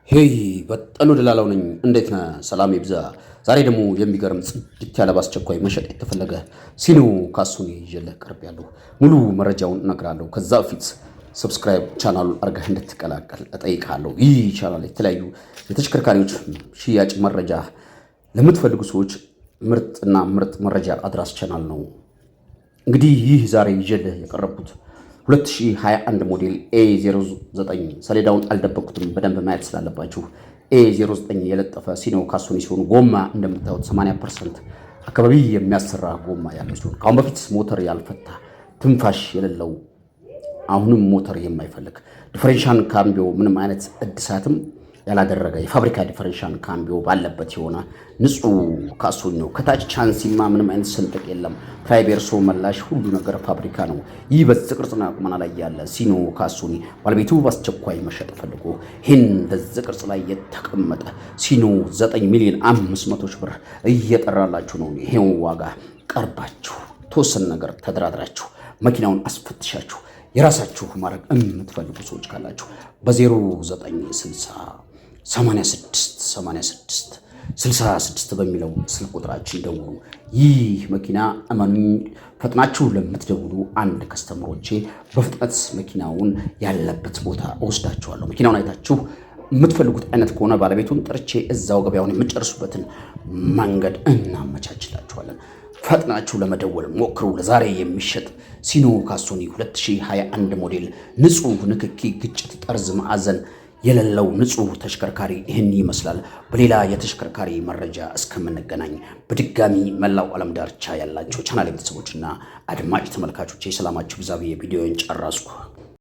ሄይ በጠሉ ደላላው ነኝ። እንዴት ነህ? ሰላም ይብዛ። ዛሬ ደግሞ የሚገርም ጽድት ያለ በአስቸኳይ መሸጥ የተፈለገ ሲኖ ካሱኒ ይዤልህ ቀርቤያለሁ። ሙሉ መረጃውን እነግርሃለሁ። ከዛ በፊት ሰብስክራይብ ቻናሉን አድርገህ እንድትቀላቀል እጠይቅሃለሁ። ይህ ቻናል የተለያዩ የተሽከርካሪዎች ሽያጭ መረጃ ለምትፈልጉ ሰዎች ምርጥ መረጃ አድራስ ቻናል ነው። እንግዲህ ይህ ዛሬ ይዤልህ የቀረብኩት 2021 ሞዴል A09 ሰሌዳውን አልደበቁትም፣ በደንብ ማየት ስላለባችሁ A09 የለጠፈ ሲኖ ካሱኒ ሲሆን ጎማ እንደምታዩት 80% አካባቢ የሚያሰራ ጎማ ያለው ሲሆን ከአሁን በፊት ሞተር ያልፈታ ትንፋሽ የሌለው አሁንም ሞተር የማይፈልግ ዲፈረንሻል ካምቢዮ ምንም አይነት እድሳትም ያላደረገ የፋብሪካ ዲፈረንሻል ካምቢዮ ባለበት የሆነ ንጹህ ካሱኒ ነው። ከታች ቻንሲማ ምንም አይነት ስንጥቅ የለም። ትራይቤርሶ መላሽ ሁሉ ነገር ፋብሪካ ነው። ይህ በዚህ ቅርጽና ቁመና ላይ ያለ ሲኖ ካሱኒ ባለቤቱ በአስቸኳይ መሸጥ ፈልጎ ይህን በዚህ ቅርጽ ላይ የተቀመጠ ሲኖ 9 ሚሊዮን 500 ሺህ ብር እየጠራላችሁ ነው። ይሄን ዋጋ ቀርባችሁ ተወሰነ ነገር ተደራድራችሁ መኪናውን አስፈትሻችሁ የራሳችሁ ማድረግ የምትፈልጉ ሰዎች ካላችሁ በ0960 86 በሚለው ስልክ ቁጥራችን ደውሉ። ይህ መኪና እመኑኝ ፈጥናችሁ ለምትደውሉ አንድ ከስተመሮቼ በፍጥነት መኪናውን ያለበት ቦታ እወስዳችኋለሁ። መኪናውን አይታችሁ የምትፈልጉት አይነት ከሆነ ባለቤቱን ጠርቼ እዛው ገበያውን የምትጨርሱበትን መንገድ እናመቻችላችኋለን። ፈጥናችሁ ለመደወል ሞክሩ። ለዛሬ የሚሸጥ ሲኖ ካሱኒ 2021 ሞዴል ንጹህ ንክኪ ግጭት ጠርዝ ማዕዘን የሌለው ንጹህ ተሽከርካሪ ይህን ይመስላል። በሌላ የተሽከርካሪ መረጃ እስከምንገናኝ በድጋሚ መላው ዓለም ዳርቻ ያላችሁ ቻናል ቤተሰቦችና አድማጭ ተመልካቾች ሰላማችሁ ብዛ ብዬ ቪዲዮን ጨረስኩ።